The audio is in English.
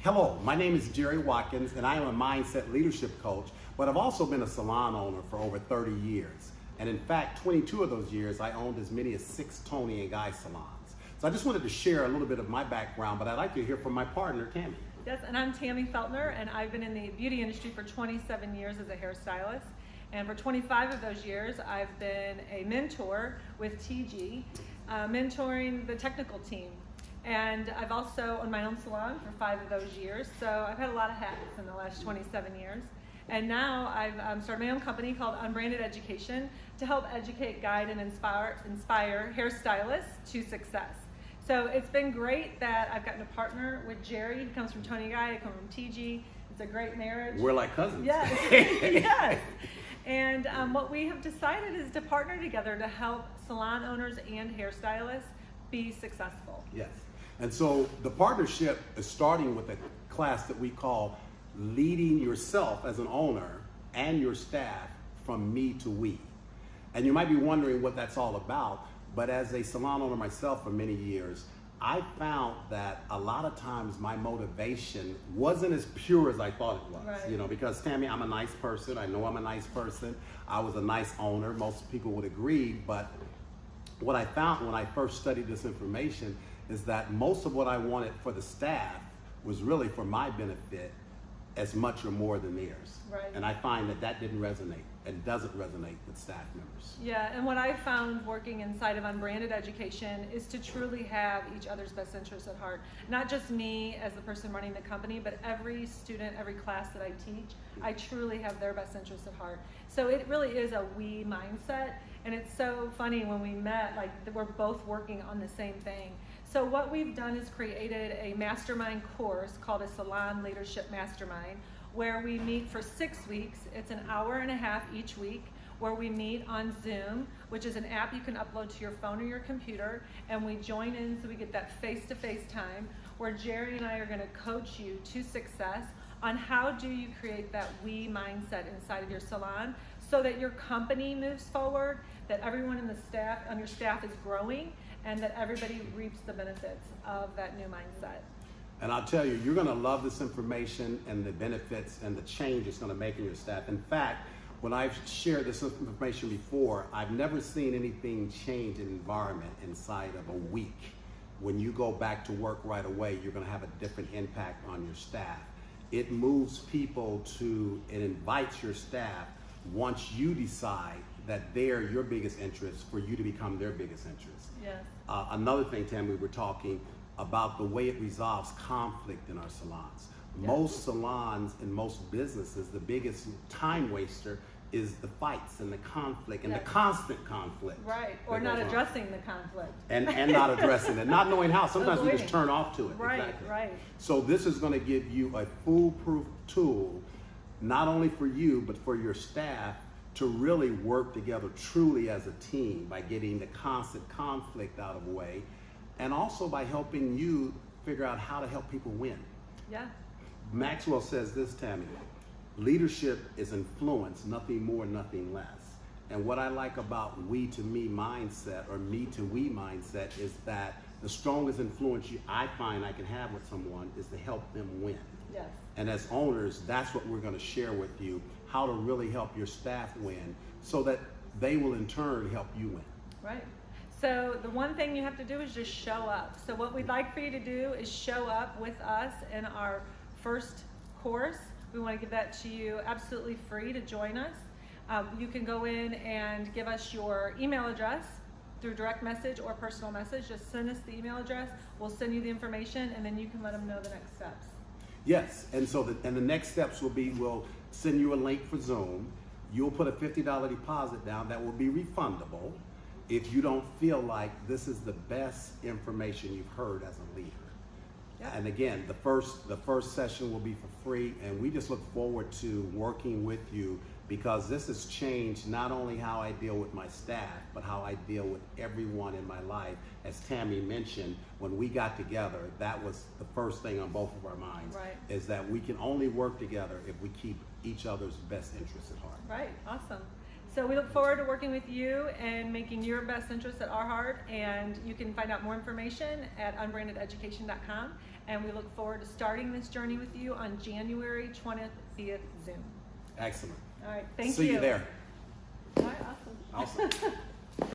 Hello, my name is Gerry Watkins, and I am a mindset leadership coach, but I've also been a salon owner for over 30 years. And in fact, 22 of those years, I owned as many as 6 Tony and Guy salons. So I just wanted to share a little bit of my background, but I'd like to hear from my partner, Tammy. Yes, and I'm Tammy Feltner, and I've been in the beauty industry for 27 years as a hairstylist. And for 25 of those years, I've been a mentor with TG, mentoring the technical team. And I've also owned my own salon for 5 of those years, so I've had a lot of hats in the last 27 years. And now I've started my own company called Unbranded Education to help educate, guide, and inspire hairstylists to success. So it's been great that I've gotten to partner with Gerry. He comes from Tony Guy, I come from TG. It's a great marriage. We're like cousins. Yes, yes. And what we have decided is to partner together to help salon owners and hairstylists be successful. Yes. And so the partnership is starting with a class that we call Leading Yourself as an Owner and Your Staff from Me to We. And you might be wondering what that's all about, but as a salon owner myself for many years, I found that a lot of times my motivation wasn't as pure as I thought it was. Right. You know, because Tammy, I'm a nice person. I know I'm a nice person. I was a nice owner. Most people would agree, but what I found when I first studied this information is that most of what I wanted for the staff was really for my benefit as much or more than theirs. Right. And I find that that didn't resonate and doesn't resonate with staff members. Yeah, and what I found working inside of Unbranded Education is to truly have each other's best interests at heart. Not just me as the person running the company, but every student, every class that I teach, I truly have their best interests at heart. So it really is a we mindset, and it's so funny when we met, like we're both working on the same thing. So what we've done is created a mastermind course called a Salon Leadership Mastermind, where we meet for 6 weeks. It's an hour and a half each week, where we meet on Zoom, which is an app you can upload to your phone or your computer, and we join in so we get that face-to-face time, where Gerry and I are gonna coach you to success on how do you create that we mindset inside of your salon so that your company moves forward, that everyone in the staff, on your staff is growing, and that everybody reaps the benefits of that new mindset. And I'll tell you, you're gonna love this information and the benefits and the change it's gonna make in your staff. In fact, when I've shared this information before, I've never seen anything change in environment inside of a week. When you go back to work right away, you're gonna have a different impact on your staff. It moves people to, it invites your staff once you decide that they're your biggest interest for you to become their biggest interest. Yes. Another thing, Tammy, we were talking about the way it resolves conflict in our salons. Yes. Most salons and most businesses, the biggest time waster is the fights and the conflict and Yes. the constant conflict. Right, or that not goes on. addressing the conflict. And not addressing it, not knowing how. Sometimes we just Avoiding. turn off to it. Right, Exactly. right. So this is gonna give you a foolproof tool, not only for you, but for your staff to really work together truly as a team by getting the constant conflict out of the way, and also by helping you figure out how to help people win. Yeah. Maxwell says this, Tammy, leadership is influence, nothing more, nothing less. And what I like about we to me mindset or me to we mindset is that the strongest influence I find I can have with someone is to help them win. Yes. And as owners, that's what we're going to share with you, how to really help your staff win so that they will in turn help you win. Right. So the one thing you have to do is just show up. So what we'd like for you to do is show up with us in our first course. We want to give that to you absolutely free to join us. You can go in and give us your email address through direct message or personal message. Just send us the email address. We'll send you the information, and then you can let them know the next steps. Yes, and so the next steps will be, we'll send you a link for Zoom. You'll put a $50 deposit down that will be refundable if you don't feel like this is the best information you've heard as a leader. Yep. And again, the first session will be for free, and we just look forward to working with you because this has changed not only how I deal with my staff, but how I deal with everyone in my life. As Tammy mentioned, when we got together, that was the first thing on both of our minds, Right. is that we can only work together if we keep each other's best interests at heart. Right, awesome. So we look forward to working with you and making your best interests at our heart. And you can find out more information at unbrandededucation.com. And we look forward to starting this journey with you on January 20th via Zoom. Excellent. All right, thank you. See you there. All right, awesome. Awesome.